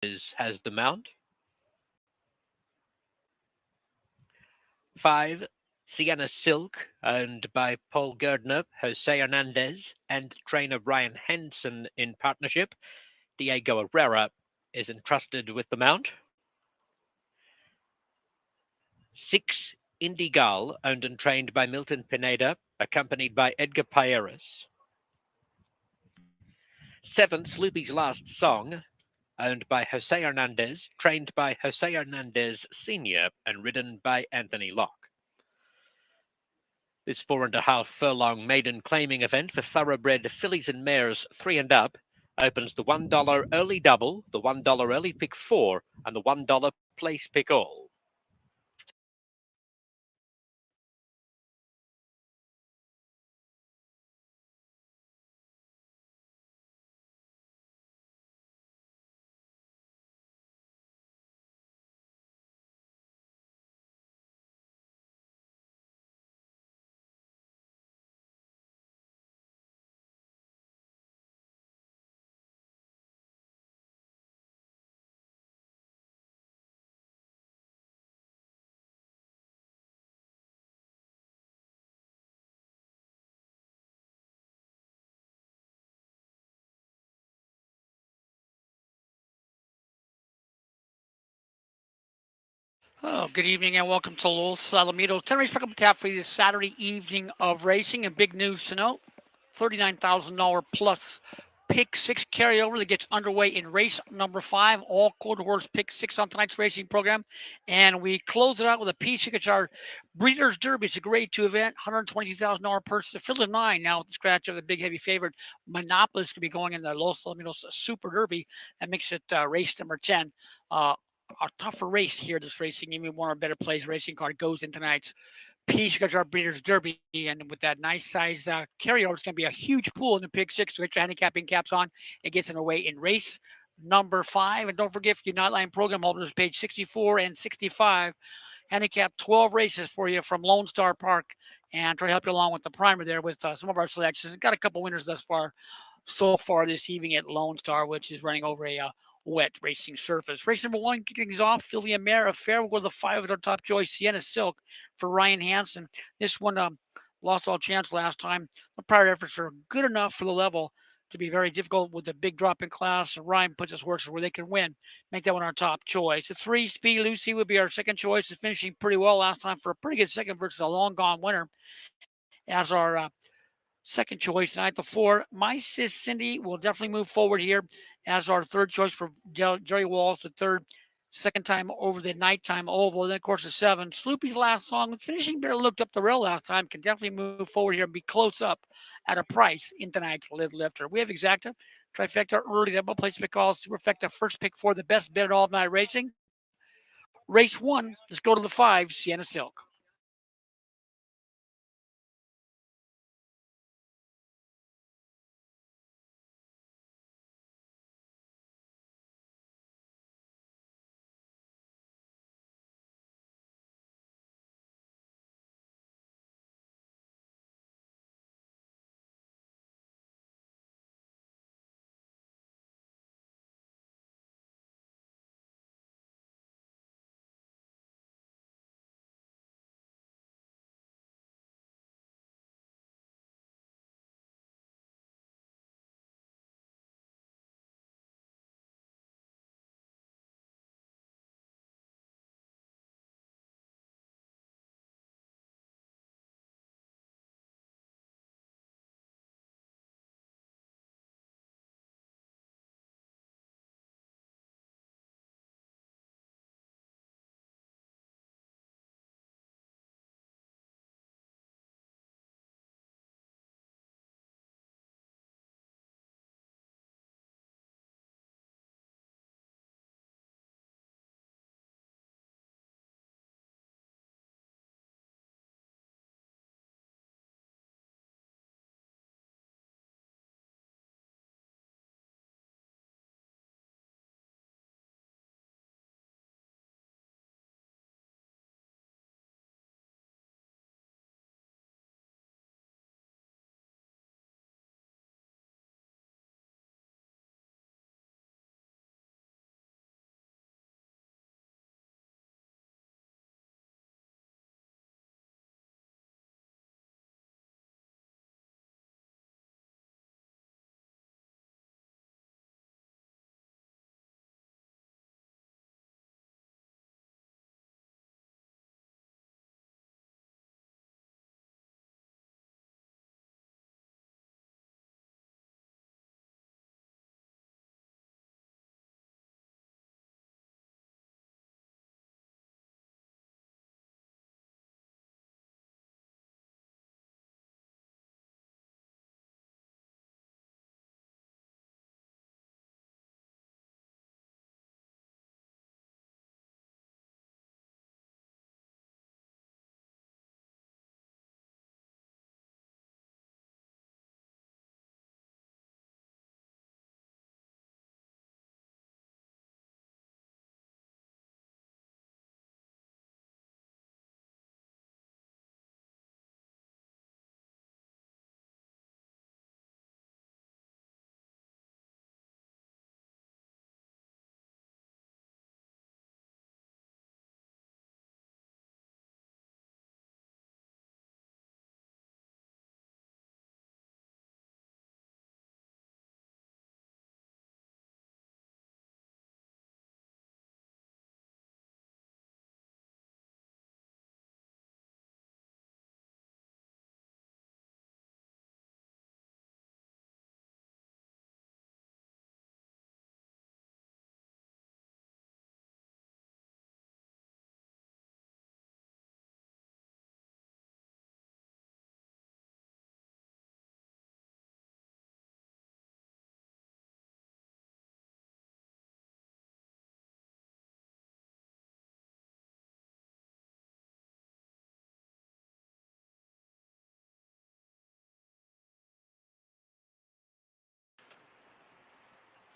has the mount. 5, Sienna Silk, owned by Paul Gerdner, Jose Hernandez, and trainer Ryan Henson in partnership. Diego Herrera is entrusted with the mount. 6, Indigal, owned and trained by Milton Pineda, accompanied by Edgar Payeras. 7, Sloopy's Last Song, owned by Jose Hernandez, trained by Jose Hernandez Sr., and ridden by Anthony Locke. This 4.5 furlong maiden claiming event for thoroughbred fillies and mares 3 and up opens the $1 early double, the $1 early pick 4, and the $1 place pick all. Oh, good evening and welcome to Los Alamitos. 10 race pick up tap for you this Saturday evening of racing. And big news to note, $39,000 plus pick 6 carryover that gets underway in race number 5. All quarter horse pick 6 on tonight's racing program. And we close it out with a piece. It's our Breeders' Derby. It's a grade 2 event, $122,000 purse. The field of 9 now with the scratch of the big heavy favorite. Monopolis could be going in the Los Alamitos Super Derby. That makes it race number 10. A tougher race here, this racing. Even one of our better plays racing card goes in tonight's piece because our Breeders' Derby. And with that nice size carryover, it's going to be a huge pool in the pick 6. So get your handicapping caps on. It gets underway in race number 5. And don't forget, for your Nightline program holders, page 64 and 65, handicap 12 races for you from Lone Star Park. And try to help you along with the primer there with some of our selections. Got a couple winners thus far so far this evening at Lone Star, which is running over a wet racing surface. Race number 1 kicking things off, Philly Mare Affair. We'll go to the 5 with our top choice, Sienna Silk for Ryan Hansen. This one lost all chance last time. The prior efforts are good enough for the level to be very difficult with the big drop in class. And Ryan puts his horses where they can win. Make that one our top choice. The 3, Speedy Lucy, would be our second choice. It's finishing pretty well last time for a pretty good second versus a long gone winner as our second choice tonight. The 4, My Sis Cindy, will definitely move forward here as our third choice for Jerry Walls, the third, second time over the nighttime oval. And then, of course, the 7, Sloopy's Last Song. Finishing better looked up the rail last time. Can definitely move forward here and be close up at a price in tonight's lid lifter. We have exacta, trifecta, early double place pick all, superfecta, first pick for the best bet at all night racing. Race 1, let's go to the 5, Sienna Silk.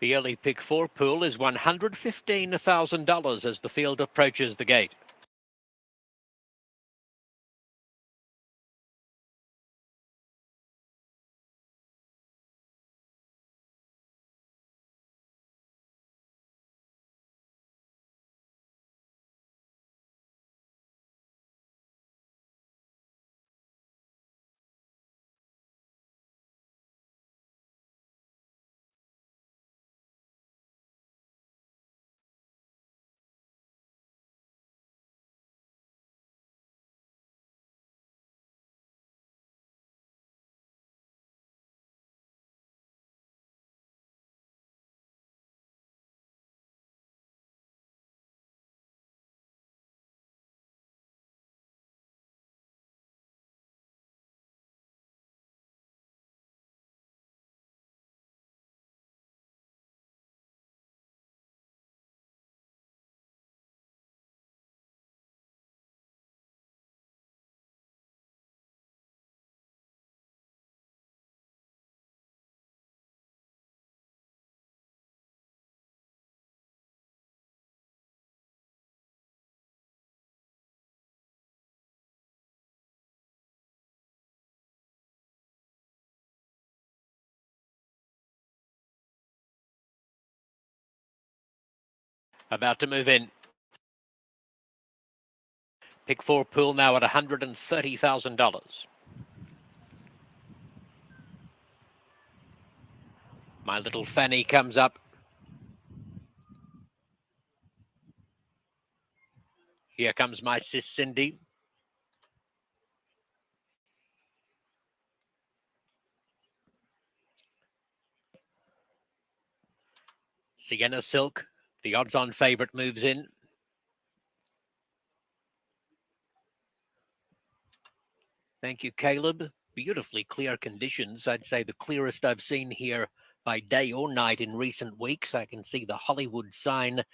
The early pick 4 pool is $115,000 as the field approaches the gate. About to move in. Pick 4 pool now at $130,000. My Little Fanny comes up. Here comes My Sis Cindy. Sienna Silk, the odds-on favourite, moves in. Thank you, Caleb. Beautifully clear conditions. I'd say the clearest I've seen here by day or night in recent weeks. I can see the Hollywood sign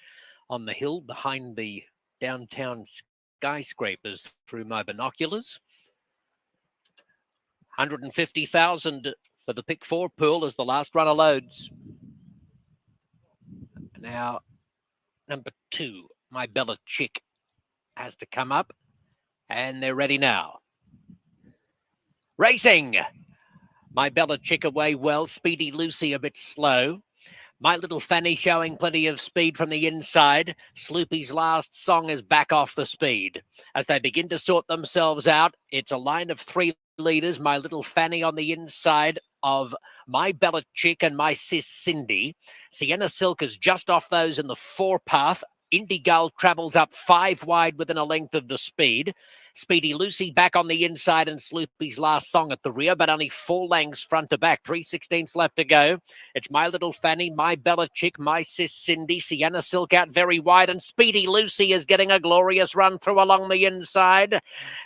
on the hill behind the downtown skyscrapers through my binoculars. 150,000 for the pick 4 pool as the last runner loads. Now, number 2, My Bella Chick, has to come up, and they're ready now. Racing! My Bella Chick away well. Speedy Lucy a bit slow. My Little Fanny showing plenty of speed from the inside. Sloopy's Last Song is back off the speed. As they begin to sort themselves out, it's a line of 3 leaders. My Little Fanny on the inside of My Bella Chick and My Sis Cindy. Sienna Silk is just off those in the 4 path. Indigull travels up 5 wide within a length of the speed. Speedy Lucy back on the inside and Sloopy's Last Song at the rear, but only 4 lengths front to back. 3/16 left to go. It's My Little Fanny, My Bella Chick, My Sis Cindy, Sienna Silk out very wide, and Speedy Lucy is getting a glorious run through along the inside.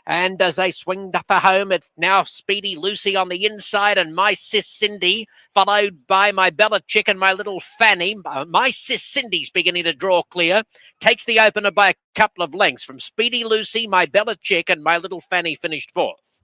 And as they swing for home, it's now Speedy Lucy on the inside and My Sis Cindy, followed by My Bella Chick and My Little Fanny. My Sis Cindy's beginning to draw clear. Takes the opener by a couple of lengths from Speedy Lucy, My Bella Chick, and My Little Fanny finished 4th.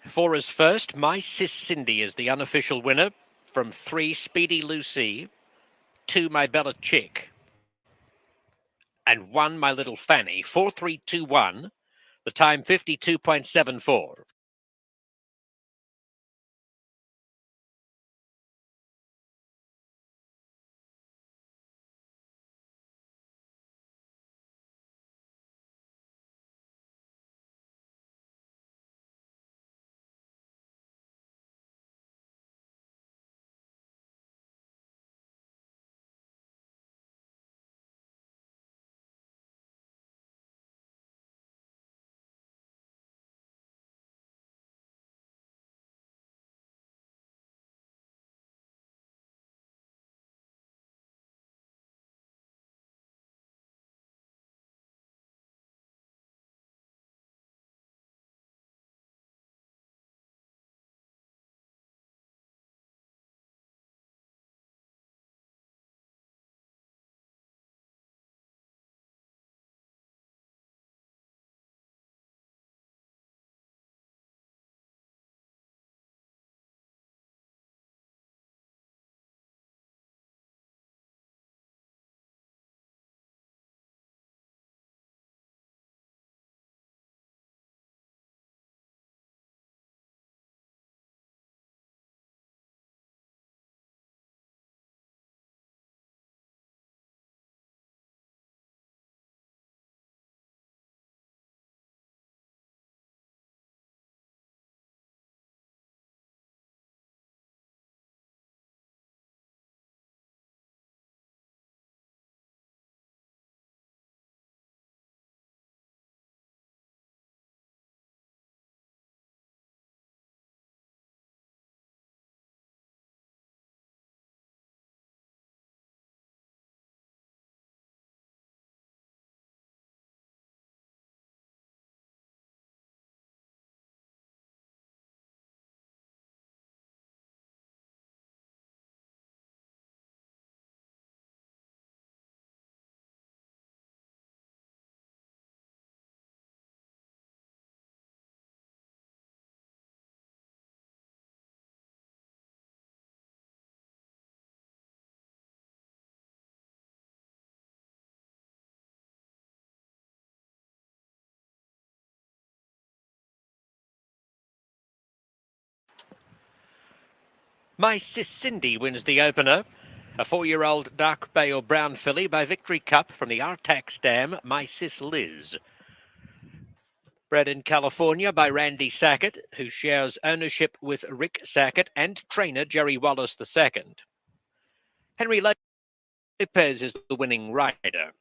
For us first, My Sis Cindy is the unofficial winner. From 3, Speedy Lucy, 2, My Bella Chick, and 1, My Little Fanny. 4-3-2-1. The time 52.74. My Sis Cindy wins the opener. A 4-year-old dark bay or brown filly by Victory Cup from the Artax dam, My Sis Liz. Bred in California by Randy Sackett, who shares ownership with Rick Sackett and trainer Jerry Wallace II. Henry Lopez is the winning rider.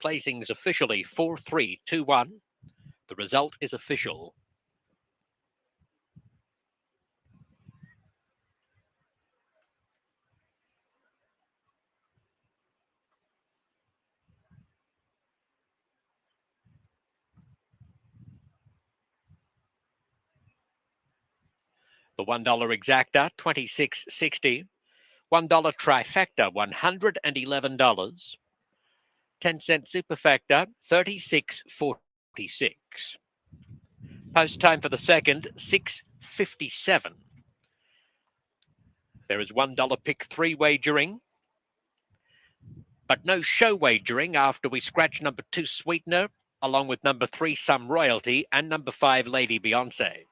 Placings officially 4-3-2-1. The result is official. The $1 exacta, $26.60. $1 trifecta, $111. 10-cent superfecta, $36.46. Post time for the second, 6:57. There is $1 pick 3 wagering, but no show wagering after we scratch number 2 Sweetener, along with number 3 Some Royalty and number 5 Lady Beyonce.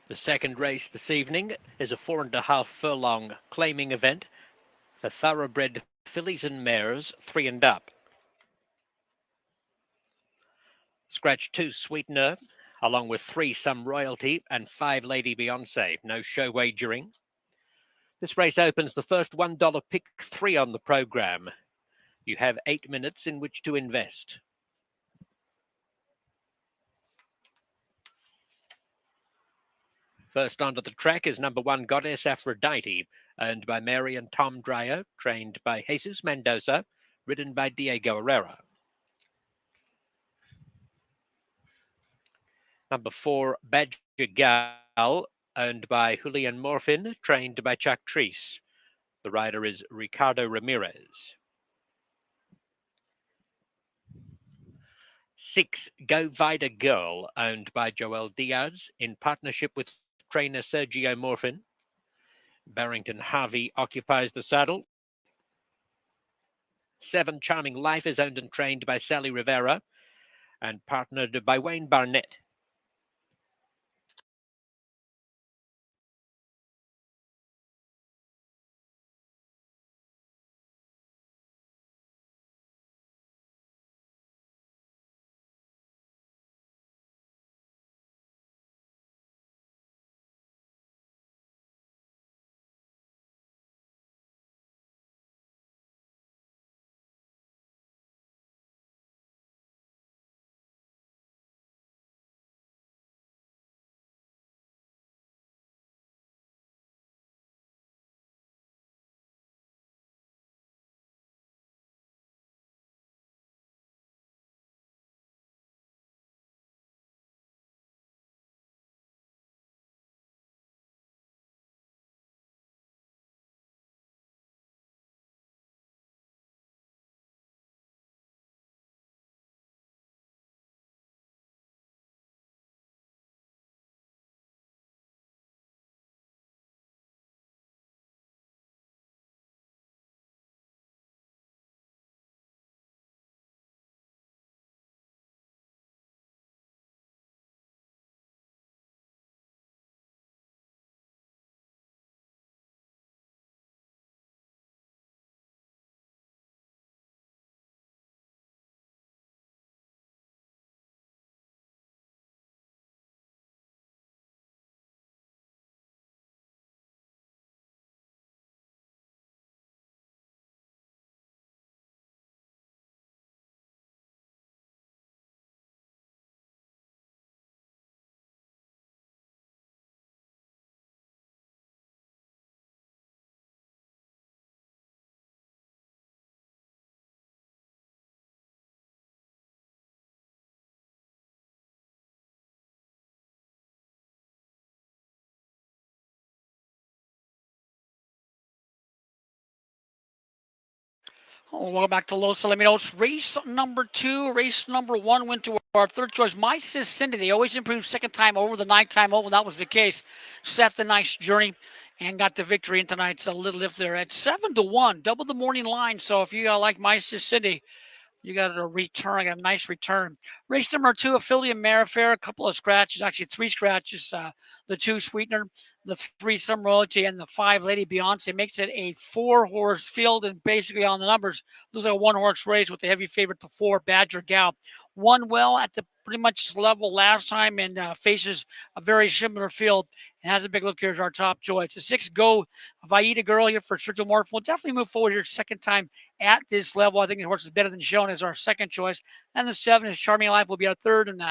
The second race this evening is a 4.5 furlong claiming event for thoroughbred fillies and mares 3 and up. Scratch 2 Sweetener, along with 3 Some Royalty and 5 Lady Beyonce. No show wagering. This race opens the first $1 pick 3 on the program. You have 8 minutes in which to invest. First onto the track is number 1 Goddess Aphrodite, owned by Mary and Tom Dreyer, trained by Jesus Mendoza, ridden by Diego Herrera. Number 4 VAIDAGIRL, owned by Julian Morfin, trained by Chuck Treese. The rider is Ricardo Ramirez. 6 Go VAIDAGIRL, owned by Joel Diaz, in partnership with trainer Sergio Morfin. Barrington Harvey occupies the saddle. 7 Charming Life is owned and trained by Sally Rivera and partnered by Wayne Barnett. Oh, welcome back to Los Alamitos. Race number 2, race number 1 went to our third choice. My Sis Cindy, they always improve second time over, the night time over. That was the case. Set a nice journey and got the victory in tonight's little lift there at 7-1, double the morning line. So if you like My Sis Cindy, You got a return. I got a nice return. Race number 2, Affiliate Marifair. A couple of scratches, actually 3 scratches. The 2 Sweetener, the 3 Some Royalty, and the 5 Lady Beyonce makes it a 4-horse field. And basically on the numbers, looks like a 1-horse race with the heavy favorite, the 4 Badger Gal. Won well at the pretty much level last time and faces a very similar field and has a big look here as our top choice. The 6 Go VAIDAGIRL here for Sergio Morph will definitely move forward here second time at this level. I think the horse is better than shown as our second choice. And the 7 is Charming Life will be our third. And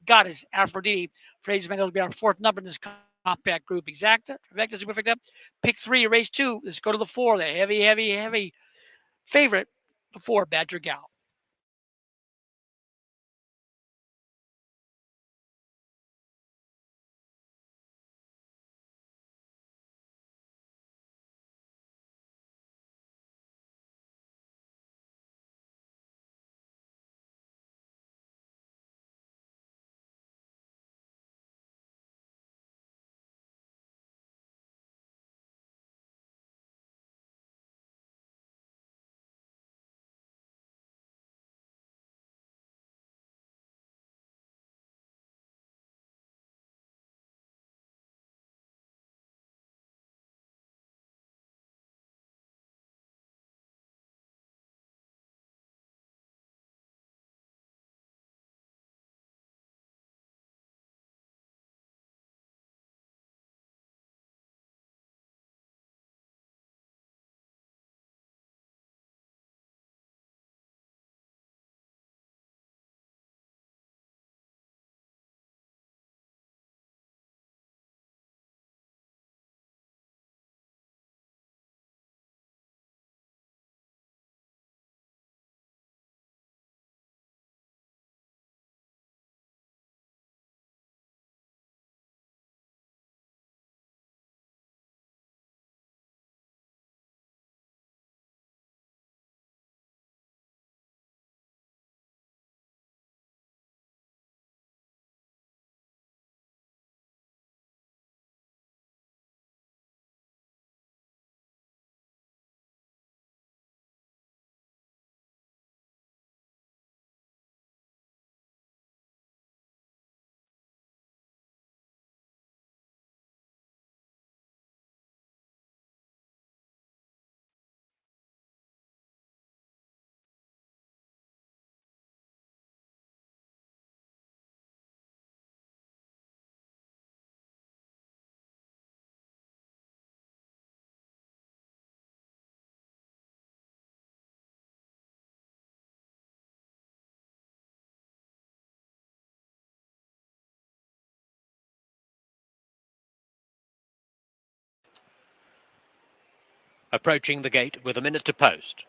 Goddess Aphrodite Fraser Van will be our fourth number in this compact group. Exacta, Trifecta, Superfecta. Pick 3, race 2. Let's go to the 4. The heavy favorite, the 4 Badger Gal. Approaching the gate with a minute to post.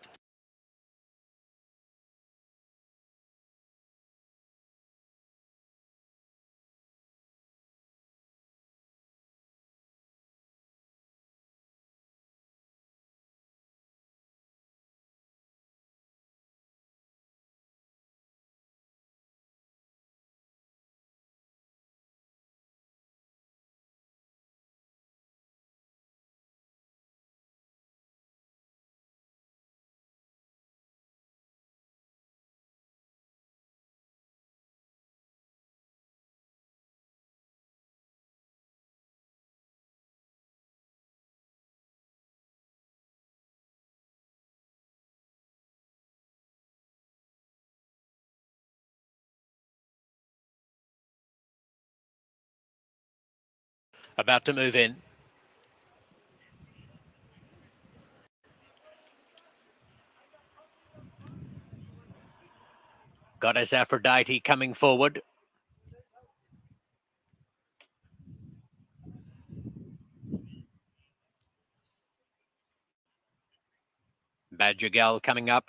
About to move in. Goddess Aphrodite coming forward. Badger Gal coming up.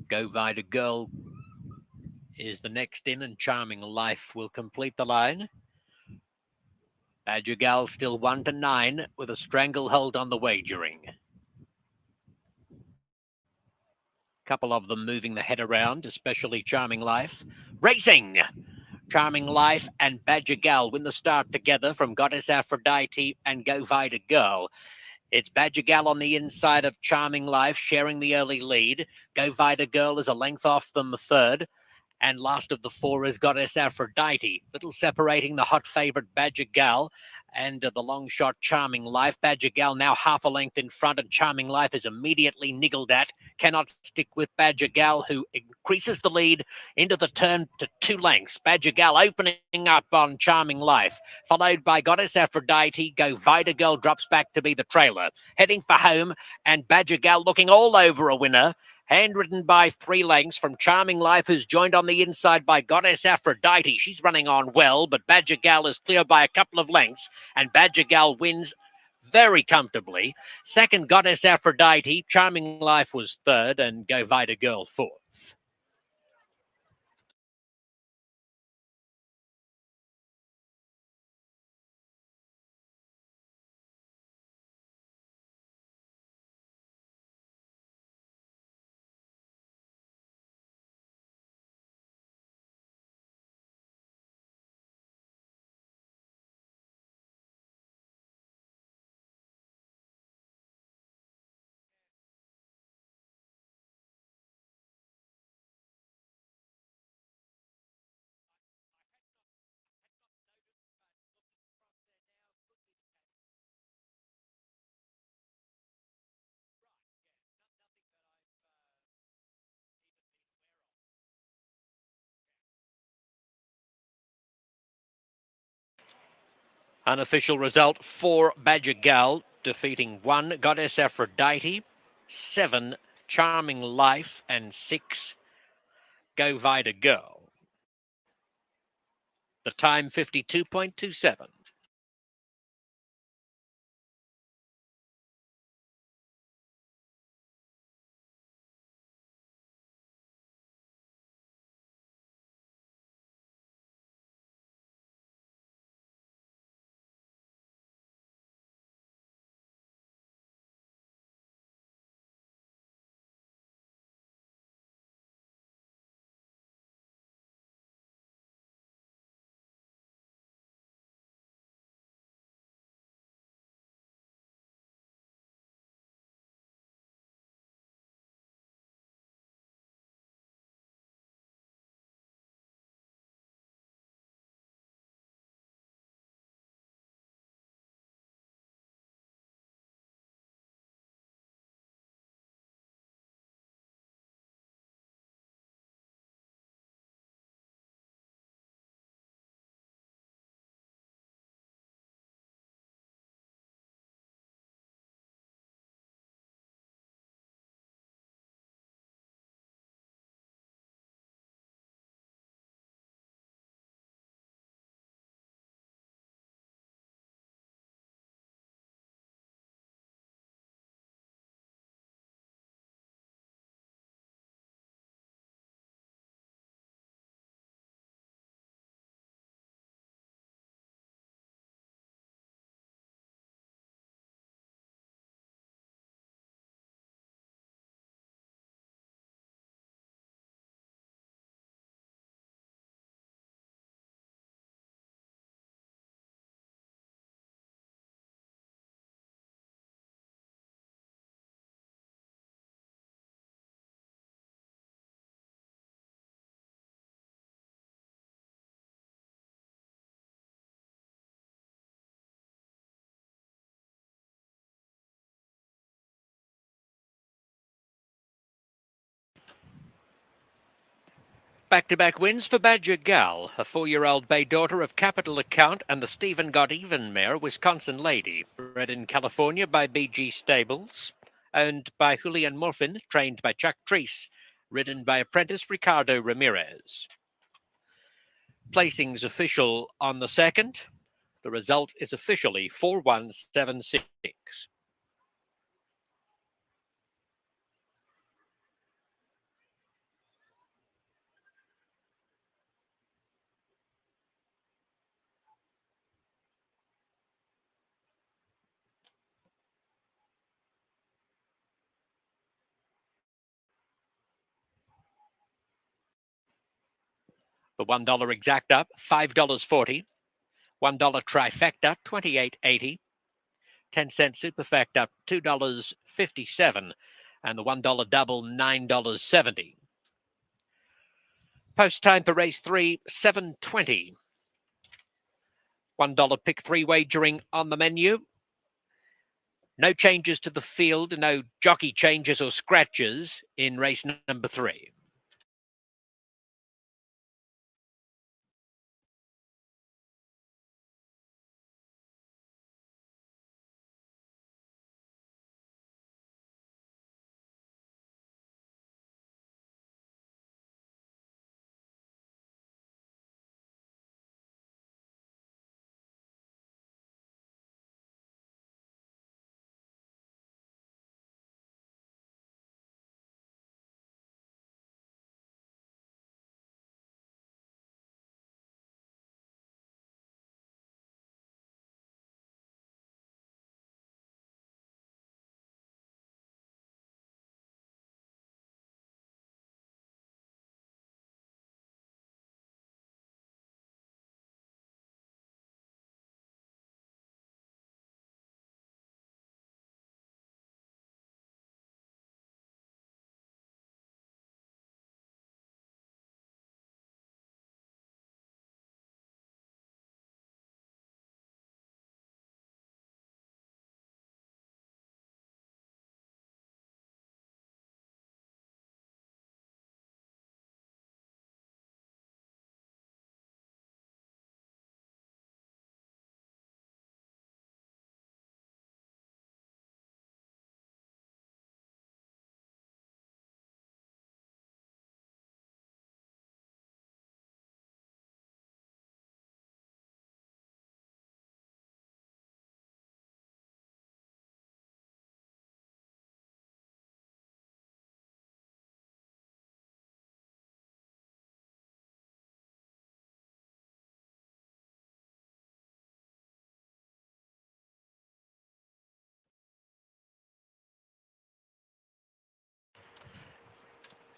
Go VAIDAGIRL is the next in, and Charming Life will complete the line. Badger Gal still 1 to 9 with a stranglehold on the wagering. Couple of them moving the head around, especially Charming Life. Racing! Charming Life and Badger Gal win the start together from Goddess Aphrodite and Go Girl. It's Badger Gal on the inside of Charming Life, sharing the early lead. Go Girl is a length off them third. And last of the four is Goddess Aphrodite, little separating the hot favourite Badger Gal and the long shot Charming Life. Badger Gal now half a length in front, and Charming Life is immediately niggled at. Cannot stick with Badger Gal, who increases the lead into the turn to 2 lengths. Badger Gal opening up on Charming Life, followed by Goddess Aphrodite. Go Girl drops back to be the trailer. Heading for home, and Badger Gal looking all over a winner. Handwritten by 3 lengths from Charming Life, who's joined on the inside by Goddess Aphrodite. She's running on well, but Badger Gal is clear by a couple of lengths, and Badger Gal wins very comfortably. Second, Goddess Aphrodite. Charming Life was third, and Go Girl fourth. Unofficial result for Badger Gal, defeating 1 Goddess Aphrodite, 7 Charming Life, and 6 Go Girl. The time 52.27. Back-to-back wins for Badger Gal, a 4-year-old bay daughter of Capital Account and the Stephen Got Even mare, Wisconsin Lady, bred in California by BG Stables, owned by Julian Morfin, trained by Chuck Treese, ridden by apprentice Ricardo Ramirez. Placings official on the second. The result is officially 4176. The $1 exacta, $5.40. $1 trifecta, $28.80. 10-cent superfecta, $2.57. And the $1 double, $9.70. Post time for race 3, 7:20. $1 pick 3 wagering on the menu. No changes to the field, no jockey changes or scratches in race number 3.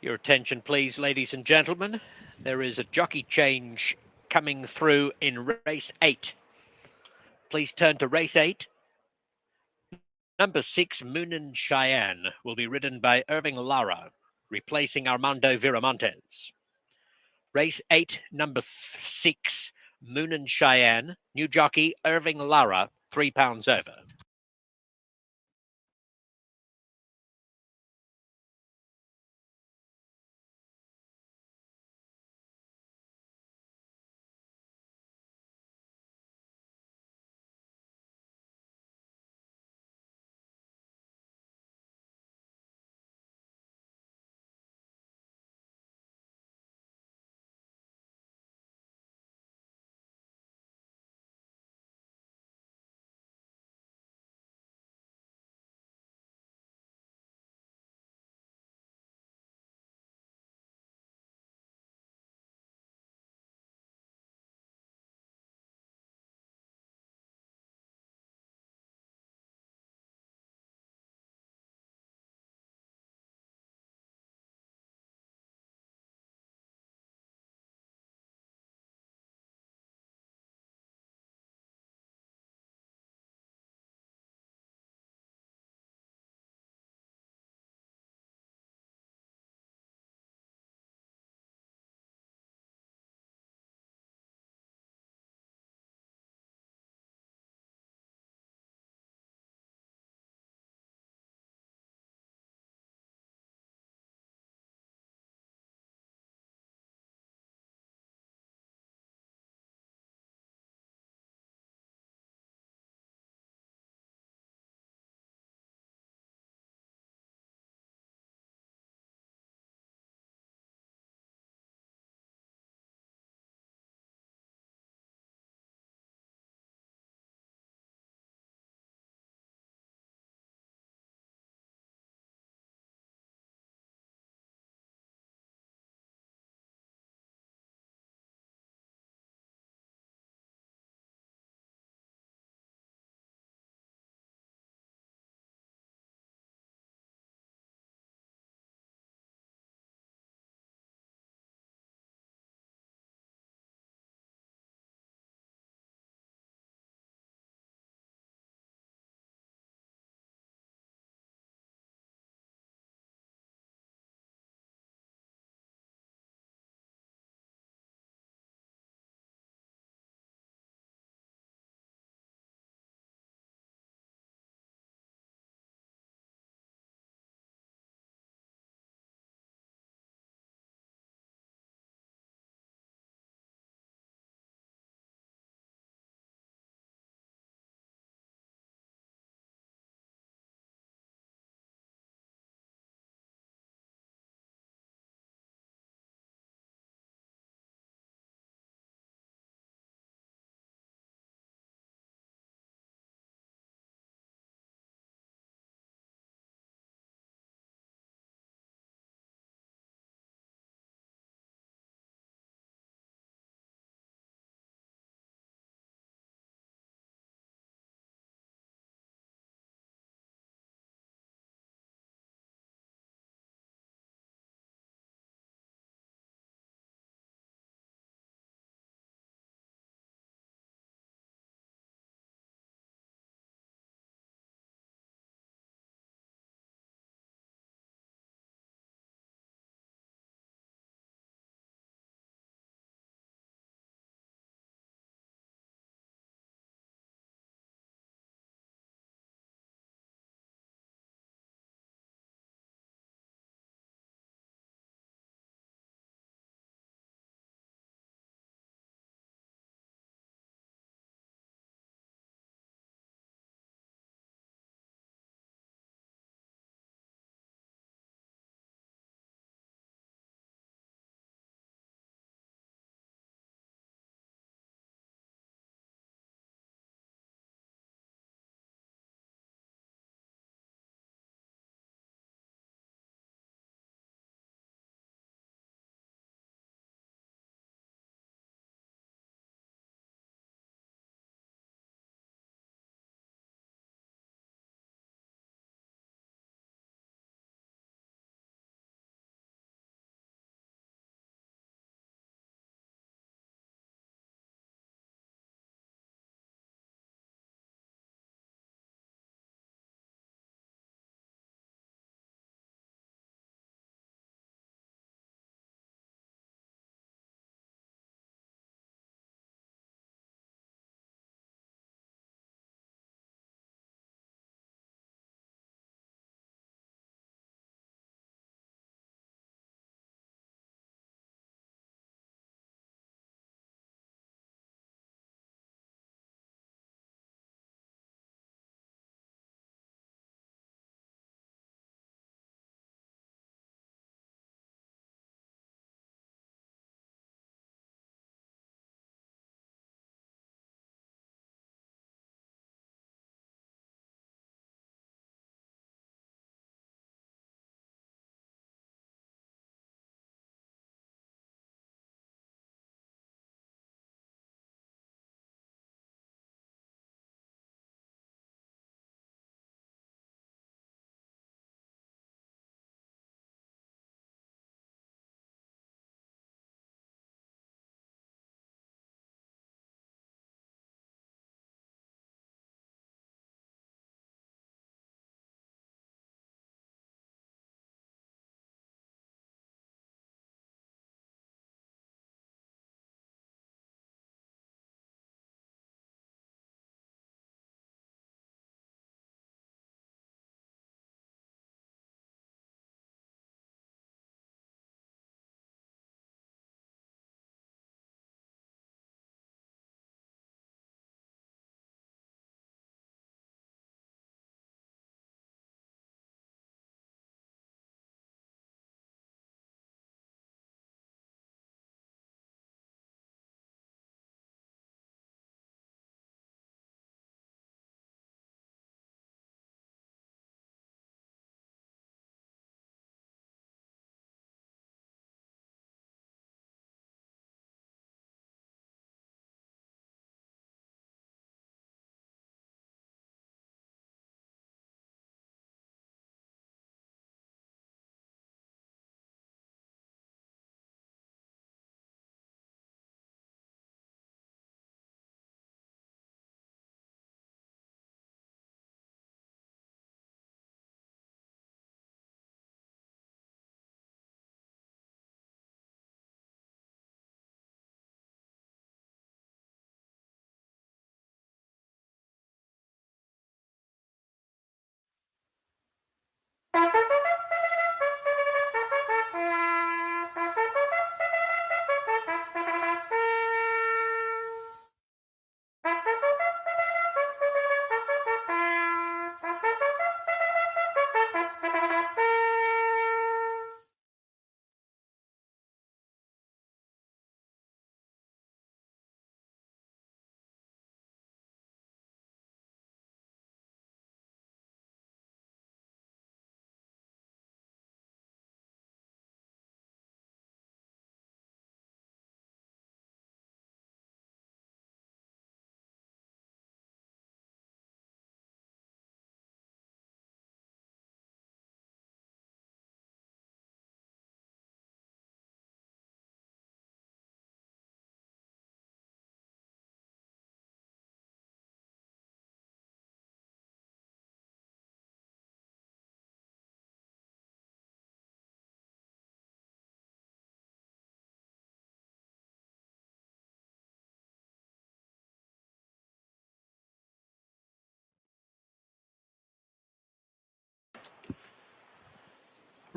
Your attention, please, ladies and gentlemen. There is a jockey change coming through in race 8. Please turn to race 8. Number 6, Moon and Cheyenne, will be ridden by Irving Lara, replacing Armando Viramontes. Race 8, number 6, Moon and Cheyenne, new jockey Irving Lara, £3 over.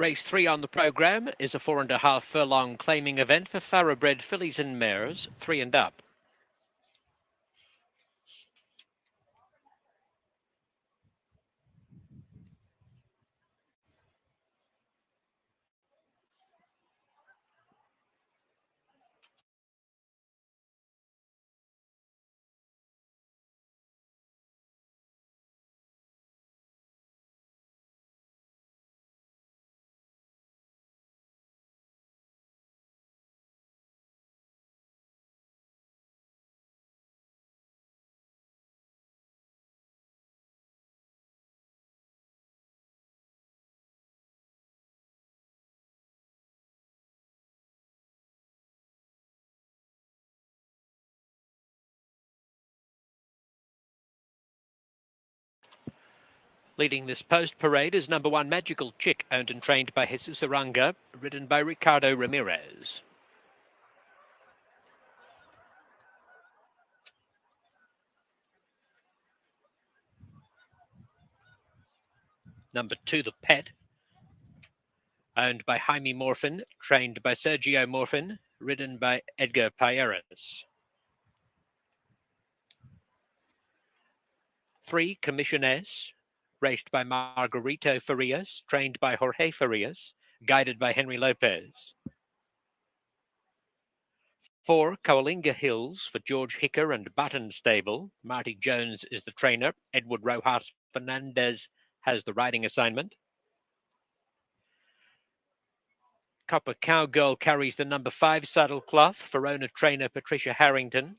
Race 3 on the programme is a 4.5 furlong claiming event for thoroughbred fillies and mares, 3 and up. Leading this post parade is number 1 Magical Chick, owned and trained by Jesus Aranga, ridden by Ricardo Ramirez. Number 2 The Pet, owned by Jaime Morfin, trained by Sergio Morfin, ridden by Edgar Payeras. 3 Commission S, raced by Margarito Farias, trained by Jorge Farias, guided by Henry Lopez. 4 Coalinga Hills for George Hicker and Button Stable. Marty Jones is the trainer. Edward Rojas Fernandez has the riding assignment. Copper Cowgirl carries the number 5 Saddlecloth for owner trainer Patricia Harrington.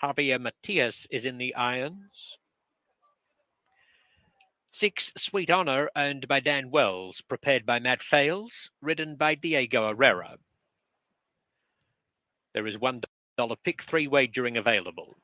Javier Matias is in the irons. 6 Sweet Honor, owned by Dan Wells, prepared by Matt Fales, ridden by Diego Herrera. There is $1 pick 3 wagering available.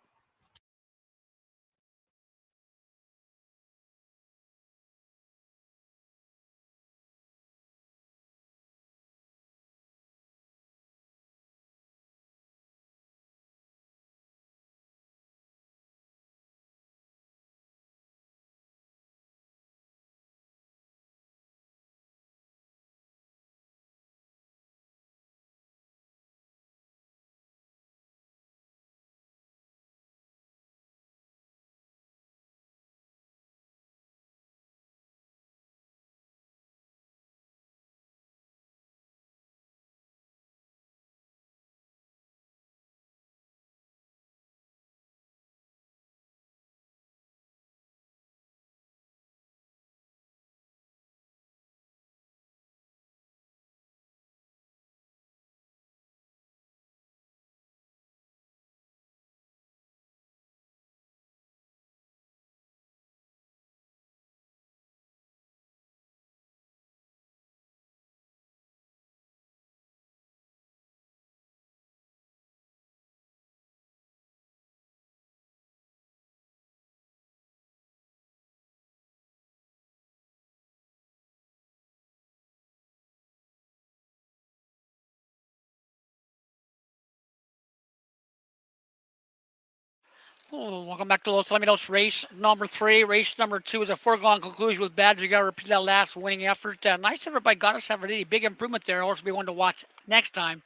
Oh, welcome back to Los Alamitos race number 3. Race number 2 is a foregone conclusion with VAIDAGIRL repeat that last winning effort. Nice effort by Goddess Aphrodite. Big improvement there. Also be one to watch next time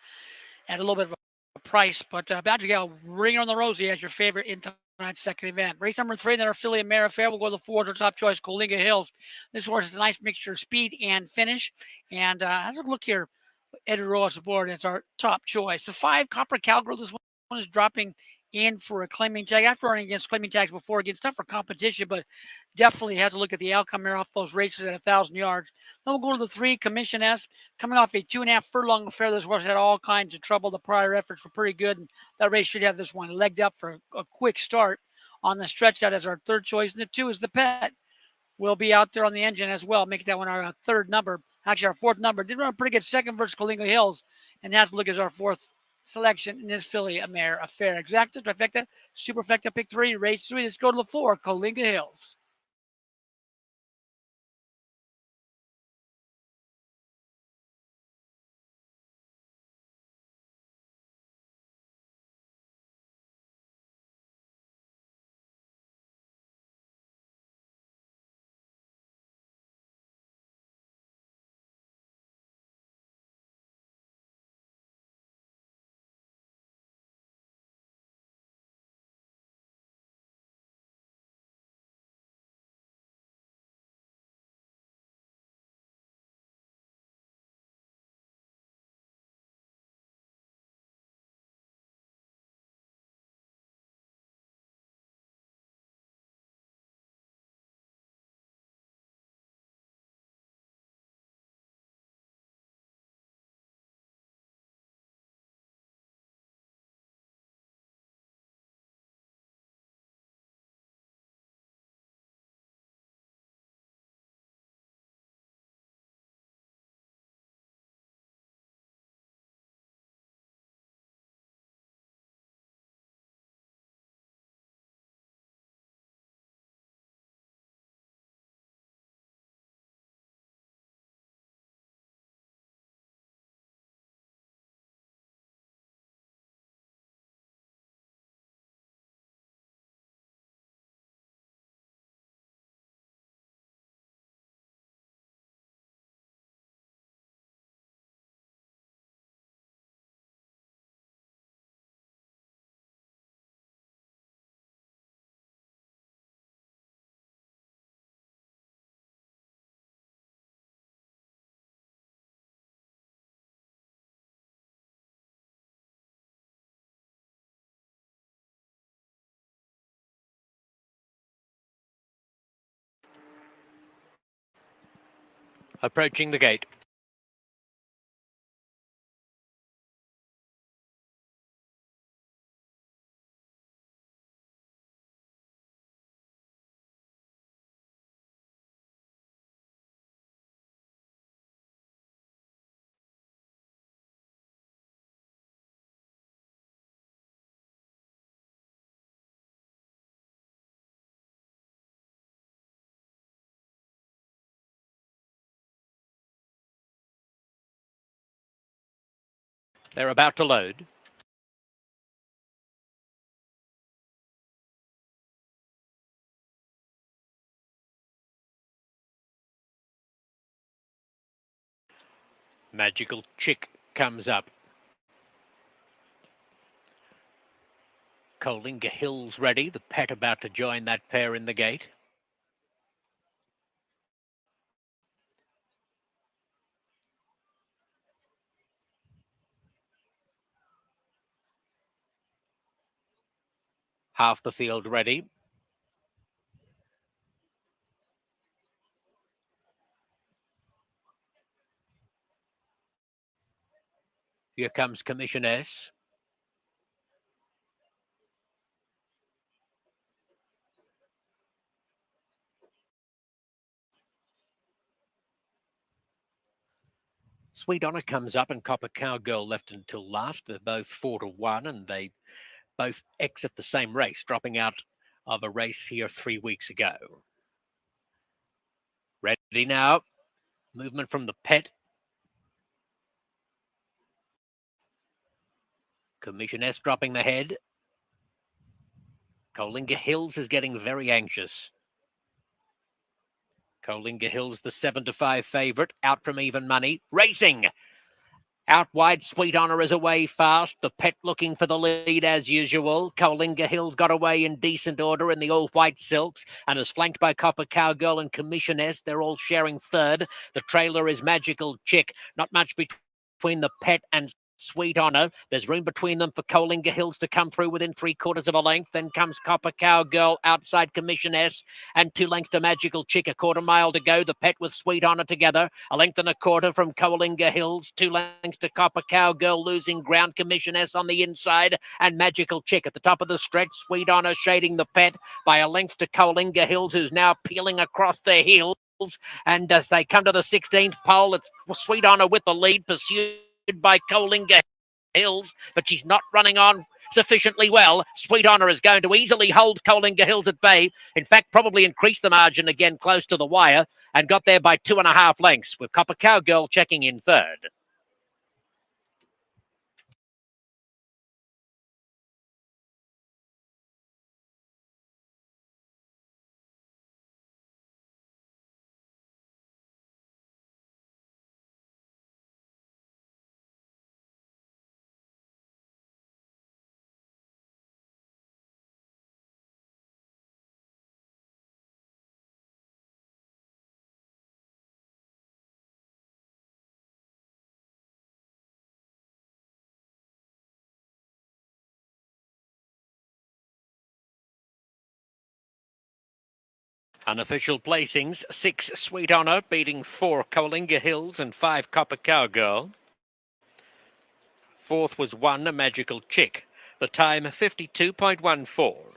at a little bit of a price. But VAIDAGIRL, ring on the rosy as your favorite in tonight's second event. Race number 3, then our filly and mare affair. We'll go to the 4 to top choice, Coalinga Hills. This horse is a nice mixture of speed and finish. And has a look here. Eddie Ross aboard as our top choice. The 5 Copper Cowgirl. This one is dropping in for a claiming tag after running against claiming tags before against tougher competition, but definitely has to look at the outcome here off those races at 1,000 yards. Then we'll go to the 3 Commission S, coming off a 2.5 furlong affair. This horse had all kinds of trouble. The prior efforts were pretty good, and that race should have this one legged up for a quick start on the stretch out as our third choice. And the 2 is the Pet. Will be out there on the engine as well, making that one our third number. Actually, our fourth number. Did run a pretty good second versus Coalinga Hills, and has to look as our fourth selection in this filly, a mare affair. Exacta, trifecta, superfecta, pick 3, race 3. Let's go to the 4, Coalinga Hills. approaching the gate. They're about to load. Magical Chick comes up. Coalinga Hills ready. The pet about to join that pair in the gate. Half the field ready. Here comes Commission S. Sweet Honor comes up and Copper Cowgirl left until last. They're both 4-1 and they both exit the same race, dropping out of a race here 3 weeks ago. Ready now. Movement from the pet. Commission S dropping the head. Coalinga Hills is getting very anxious. Coalinga Hills, the 7-5 favourite, out from even money. Racing! Out wide, Sweet Honor is away fast. The pet looking for the lead as usual. Coalinga Hills got away in decent order in the all-white silks and is flanked by Copper Cowgirl and Commission S. They're all sharing third. The trailer is Magical Chick. Not much between the pet and Sweet Honor. There's room between them for Coalinga Hills to come through within 3/4 of a length. Then comes Copper Cowgirl outside Commission S and 2 lengths to Magical Chick. A 1/4 mile to go. The pet with Sweet Honor together. 1 length and a 1/4 from Coalinga Hills. 2 lengths to Copper Cowgirl losing ground. Commission S on the inside and Magical Chick at the top of the stretch. Sweet Honor shading the pet by 1 length to Coalinga Hills, who's now peeling across the hills. And as they come to the 16th pole, it's Sweet Honor with the lead, pursued by Coalinga Hills, but she's not running on sufficiently well. Sweet Honor is going to easily hold Coalinga Hills at bay. In fact, probably increase the margin again close to the wire and got there by 2.5 lengths, with Copper Cowgirl checking in third. Unofficial placings: 6 Sweet Honor beating 4 Coalinga Hills and 5 Copper Cowgirl. Fourth was 1 Magical Chick. The time 52.14.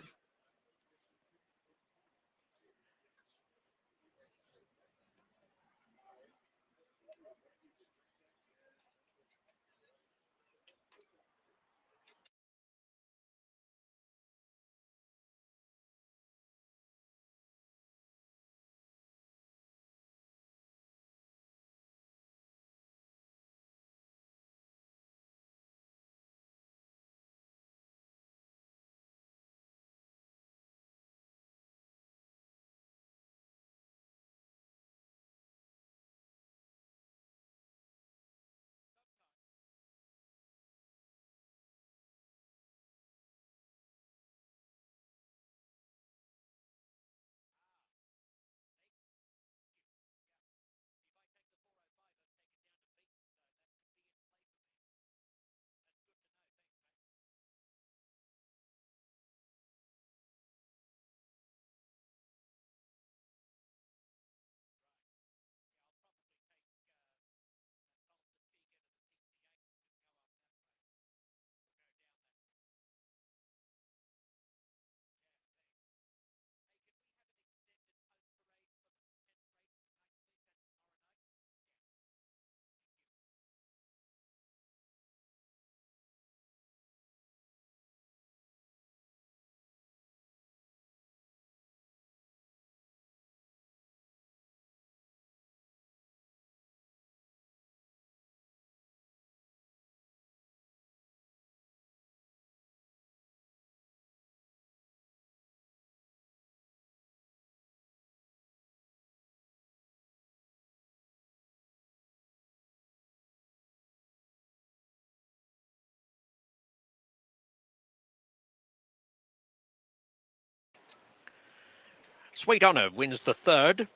Sweet Honor wins the third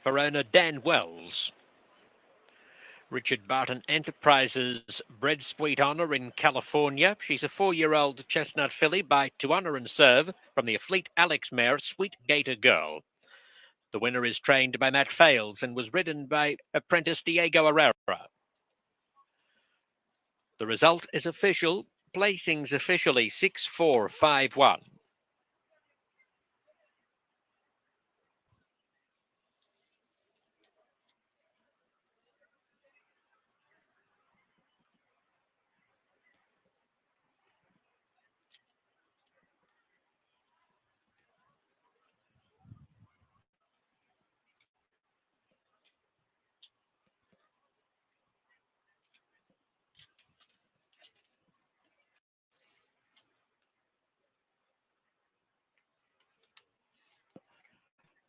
for owner Dan Wells. Richard Barton Enterprises bred Sweet Honor in California. She's a 4-year-old chestnut filly by To Honor and Serve from the Afleet Alex mare Sweet Gator Girl. The winner is trained by Matt Fales and was ridden by apprentice Diego Herrera. The result is official. Placings officially 6-4-5-1.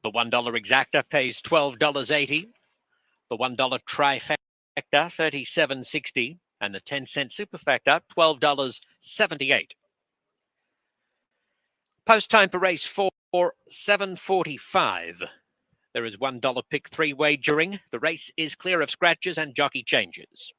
The $1 exacta pays $12.80. The $1 trifecta, $37.60. And the 10-cent superfecta, $12.78. Post time for race 4, 7:45. There is $1 pick 3 wagering. The race is clear of scratches and jockey changes.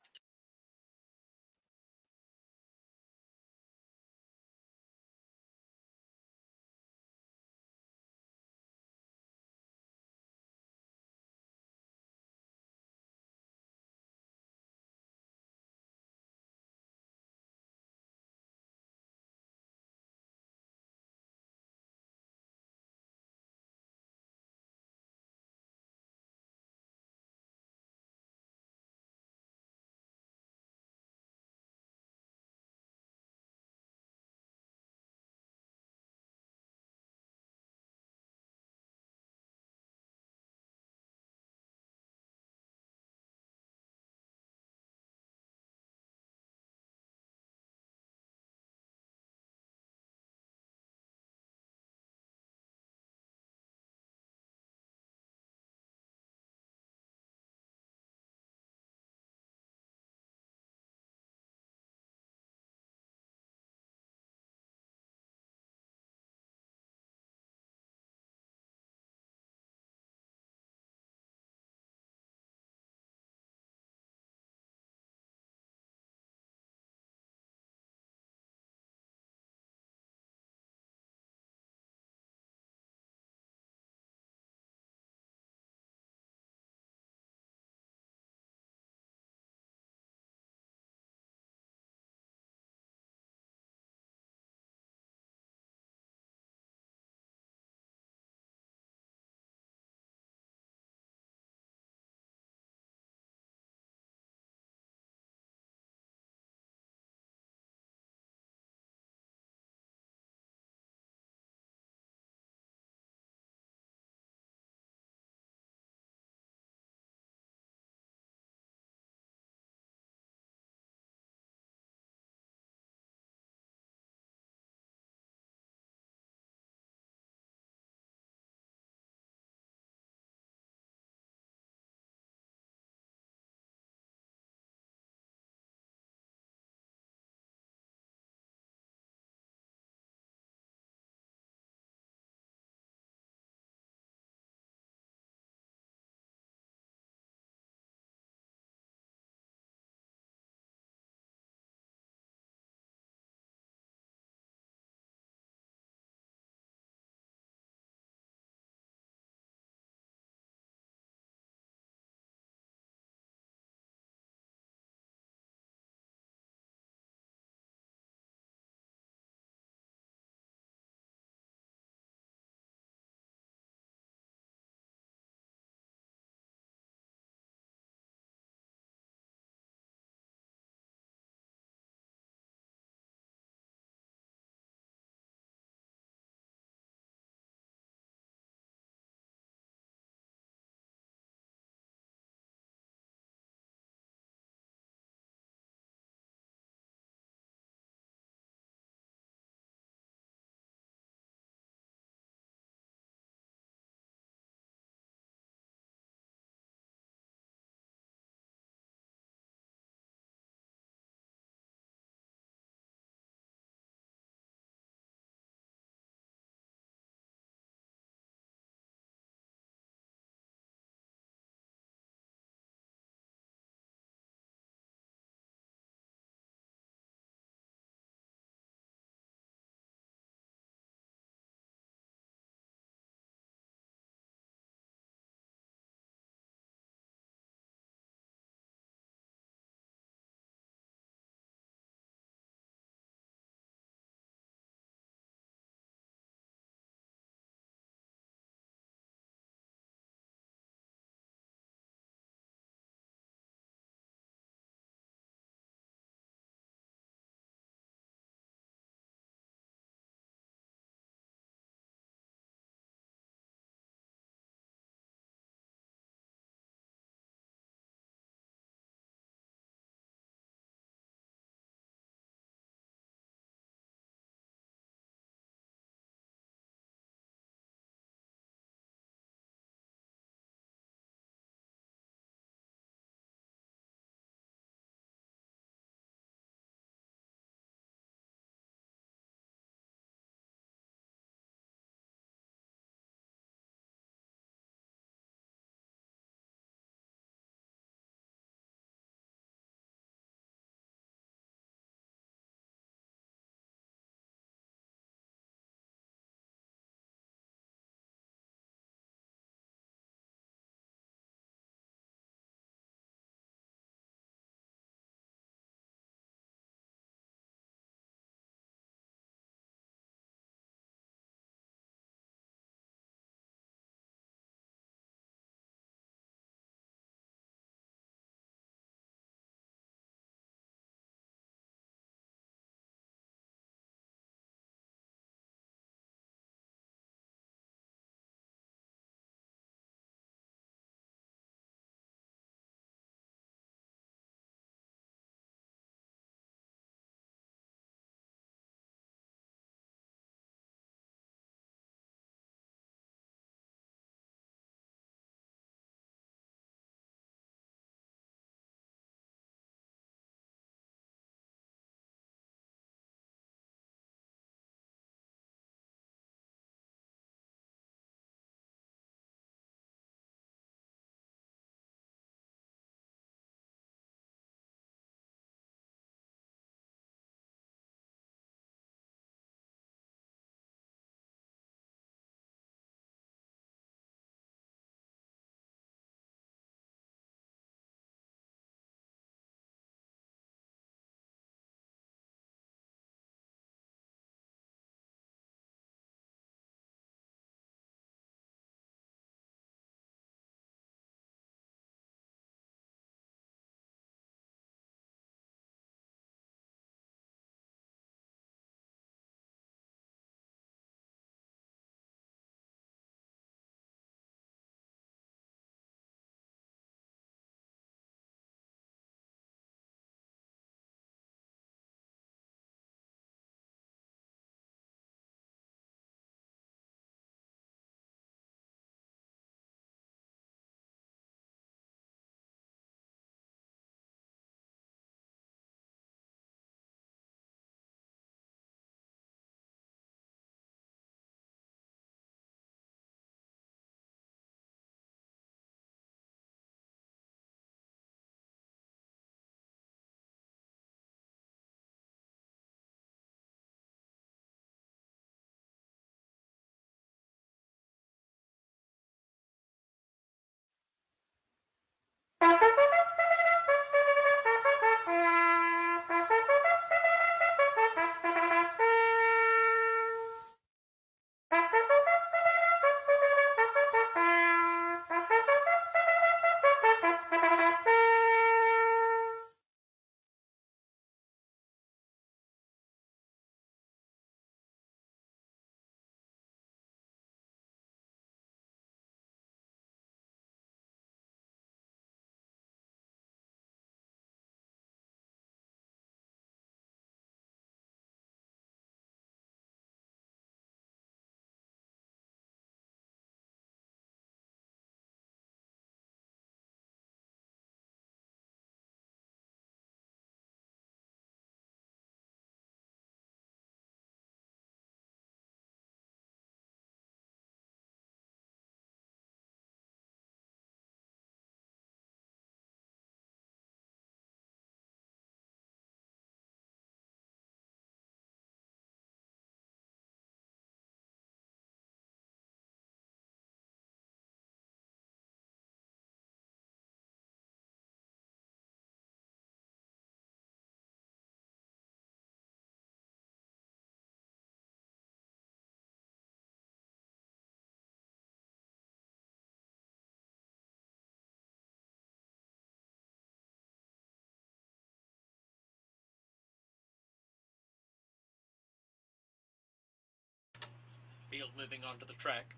Field moving onto the track.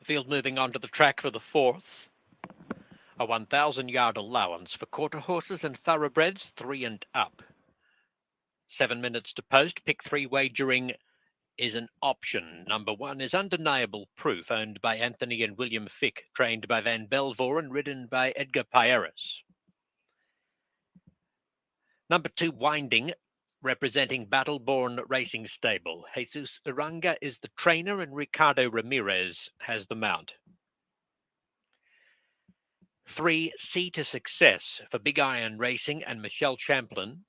Field moving onto the track for the fourth. A 1,000-yard allowance for quarter horses and thoroughbreds 3 and up. 7 minutes to post. Pick 3 wagering is an option. Number 1 is Undeniable Proof, owned by Anthony and William Fick, trained by Van Belvoor and ridden by Edgar Pierres. Number 2, Winding, representing Battleborn Racing Stable. Jesus Uranga is the trainer and Ricardo Ramirez has the mount. 3, Sea to Success for Big Iron Racing and Michelle Champlin.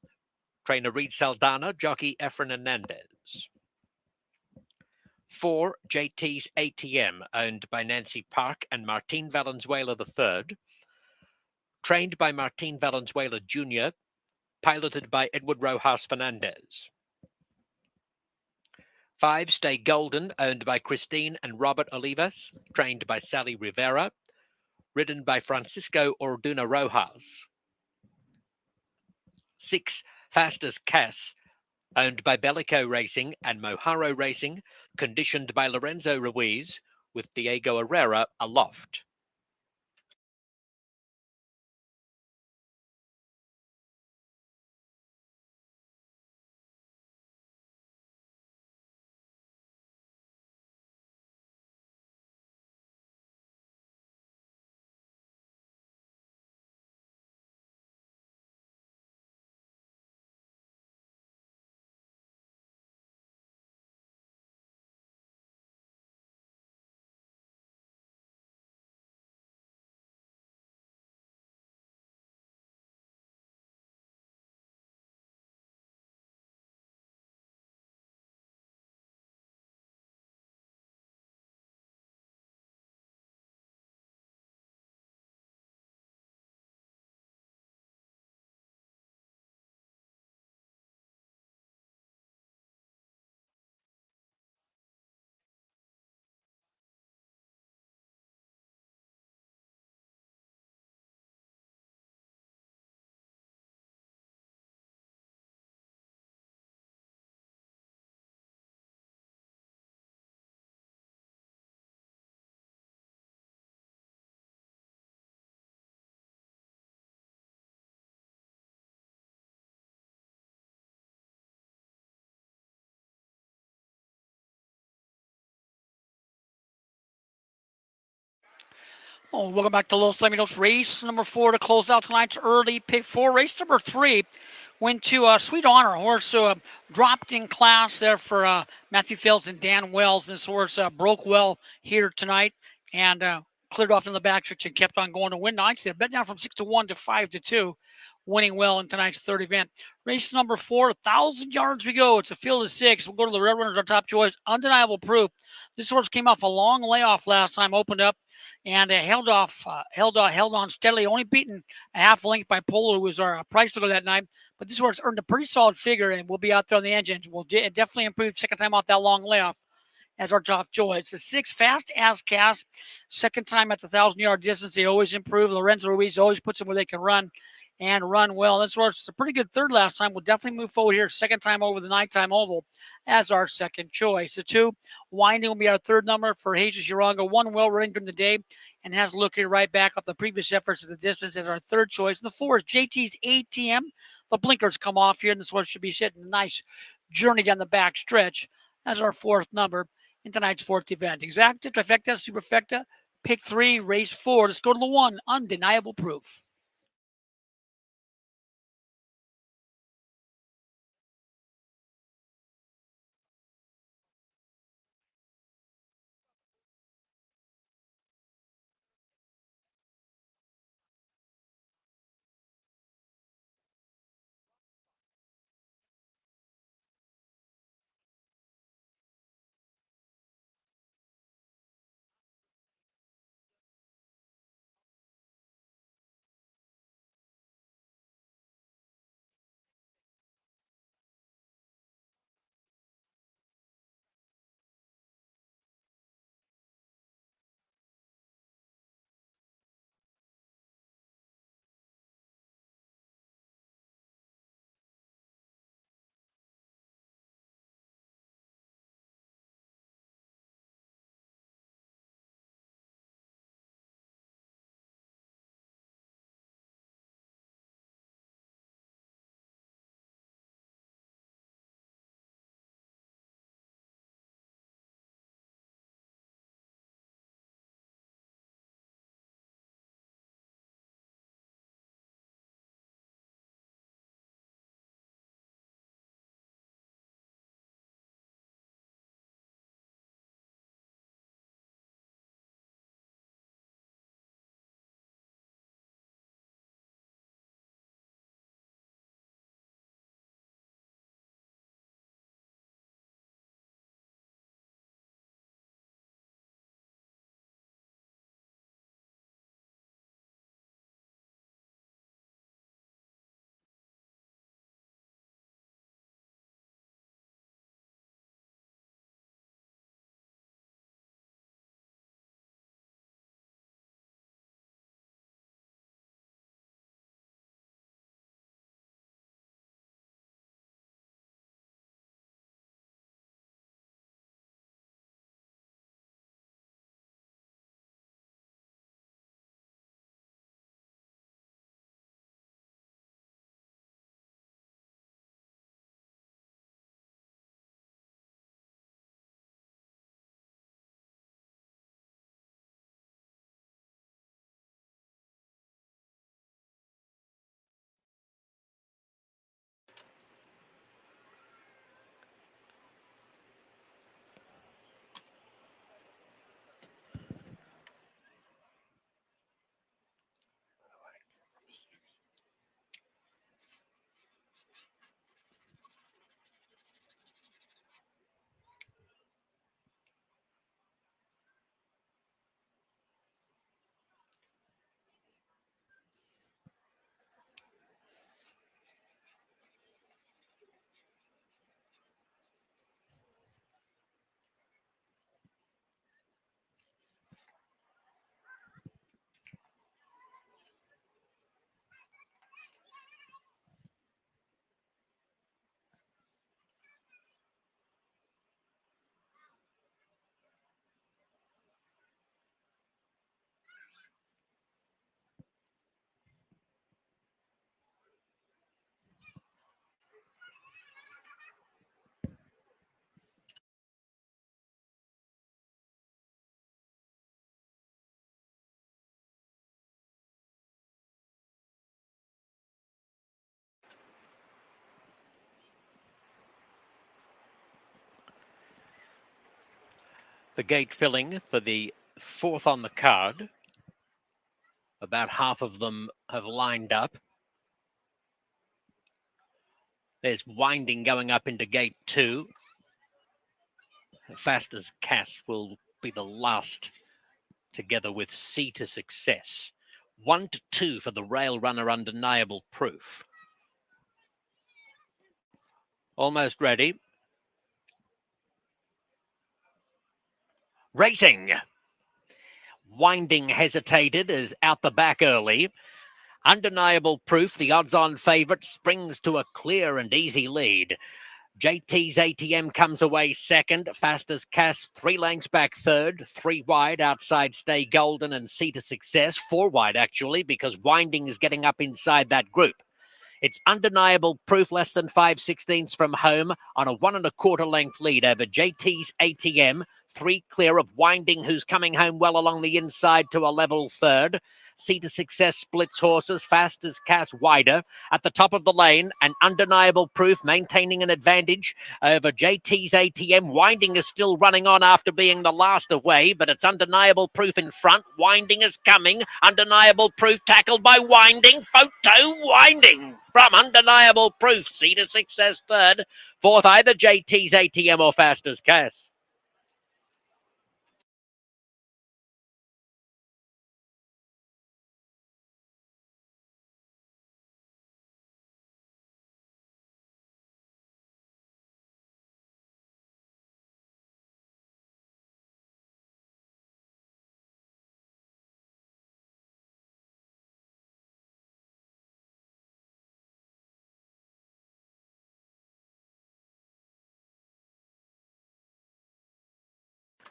Trainer Reed Saldana, jockey Efren Hernandez. 4, JT's ATM, owned by Nancy Park and Martin Valenzuela III. Trained by Martin Valenzuela Jr., piloted by Edward Rojas Fernandez. 5, Stay Golden, owned by Christine and Robert Olivas, trained by Sally Rivera, ridden by Francisco Orduna Rojas. 6, Fast as Cass, owned by Bellico Racing and Mojaro Racing, conditioned by Lorenzo Ruiz, with Diego Herrera aloft. Oh, welcome back to Los Alamitos. Race number 4 to close out tonight's early pick 4. Race number 3 went to Sweet Honor. Horse dropped in class there for Matthew Fields and Dan Wells. This horse broke well here tonight and cleared off in the back stretch and kept on going to win nights. They bet down from 6-1 to 5-2. winning well in tonight's third event. Race number 4, 1,000 yards we go. It's a field of 6. We'll go to the Red Runners, our top choice. Undeniable Proof. This horse came off a long layoff last time, opened up, and held on steadily, only beaten a half length by Polo, who was our price leader that night. But this horse earned a pretty solid figure and will be out there on the engines. Will definitely improve second time off that long layoff as our top choice. The 6, Fast as Cast. Second time at the 1,000-yard distance, they always improve. Lorenzo Ruiz always puts them where they can run and run well. This was a pretty good third last time. We'll definitely move forward here. Second time over the nighttime oval as our second choice. The 2, Winding, will be our third number for Jesus Urango. One well running during the day and has looking right back off the previous efforts at the distance as our third choice. And the 4 is JT's ATM. The blinkers come off here, and this one should be sitting a nice journey down the back stretch as our fourth number in tonight's fourth event. Exacta, Trifecta, Superfecta, pick 3, race 4. Let's go to the 1, Undeniable Proof. The gate filling for the 4th on the card. About half of them have lined up. There's Winding going up into gate 2. Fast as Cass will be the last, together with C to Success. 1 to 2 for the rail runner, Undeniable Proof. Almost ready. Racing. Winding hesitated, is out the back early. Undeniable Proof, the odds-on favourite, springs to a clear and easy lead. JT's ATM comes away second. Fast as Cass, 3 lengths back third. 3 wide outside Stay Golden and C to Success. 4 wide, actually, because Winding is getting up inside that group. It's Undeniable Proof, less than 5/16 from home, on a 1 1/4 length lead over JT's ATM. 3 clear of Winding, who's coming home well along the inside to a level third. C to Success splits horses. Fast as Cass wider. At the top of the lane, and Undeniable Proof maintaining an advantage over JT's ATM. Winding is still running on after being the last away, but it's Undeniable Proof in front. Winding is coming. Undeniable Proof tackled by Winding. Photo Winding from Undeniable Proof. C to Success third. Fourth, either JT's ATM or Fast as Cass.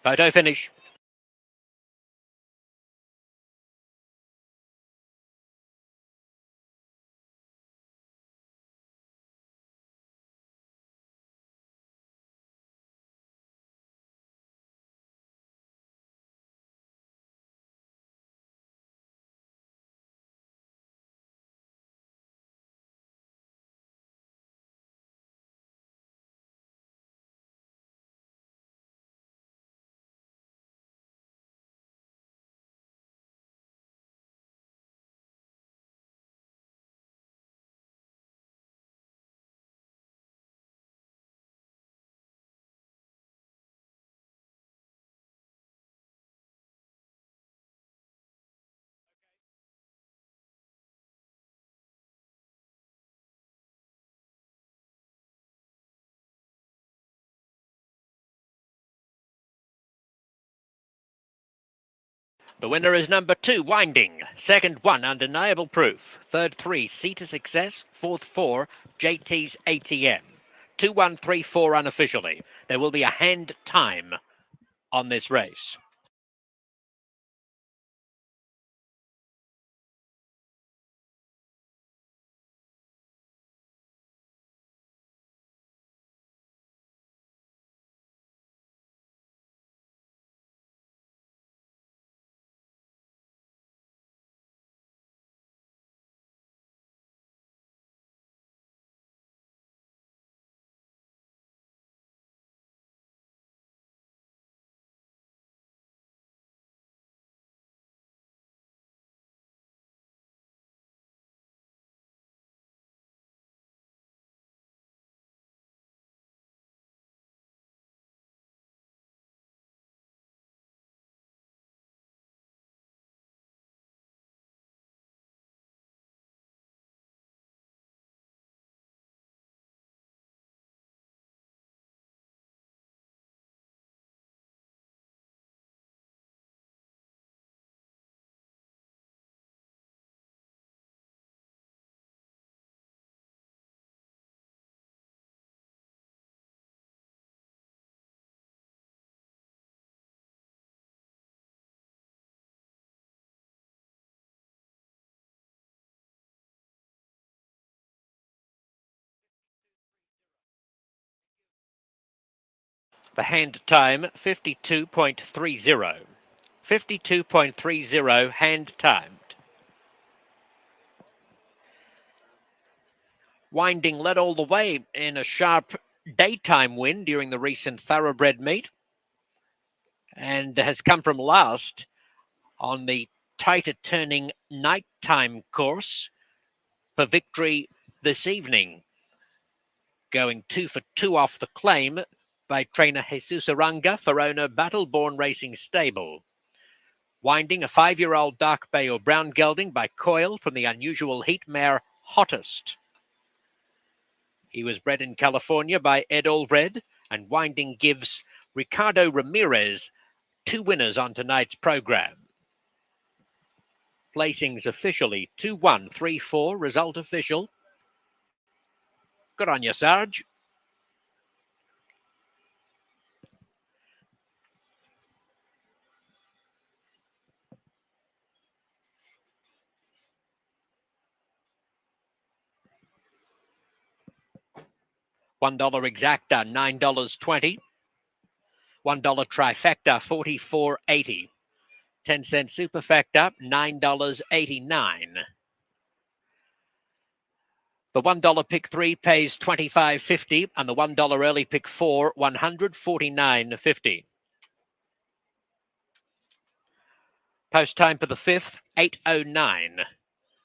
Photo finish. The winner is number 2, Winding. Second 1, Undeniable Proof. Third 3, C to Success. Fourth 4, JT's ATM. 2, 1, 3, 4 unofficially. There will be a hand time on this race. The hand time, 52.30. 52.30 hand timed. Winding led all the way in a sharp daytime win during the recent thoroughbred meet, and has come from last on the tighter turning nighttime course for victory this evening. Going 2 for 2 off the claim by trainer Jesus Aranga for owner Battleborn Racing Stable. Winding a 5-year-old dark bay or brown gelding by Coyle from the unusual heat mare Hottest. He was bred in California by Ed Allred, and winding gives Ricardo Ramirez 2 winners on tonight's program. Placings officially 2-1, 3-4, result official. Good on you, Sarge. $1 exacta, $9.20. $1 trifecta, $44.80. 10-cent superfecta, $9.89. The $1 pick 3 pays $25.50, and the $1 early pick 4, $149.50. Post time for the 5th, 8:09.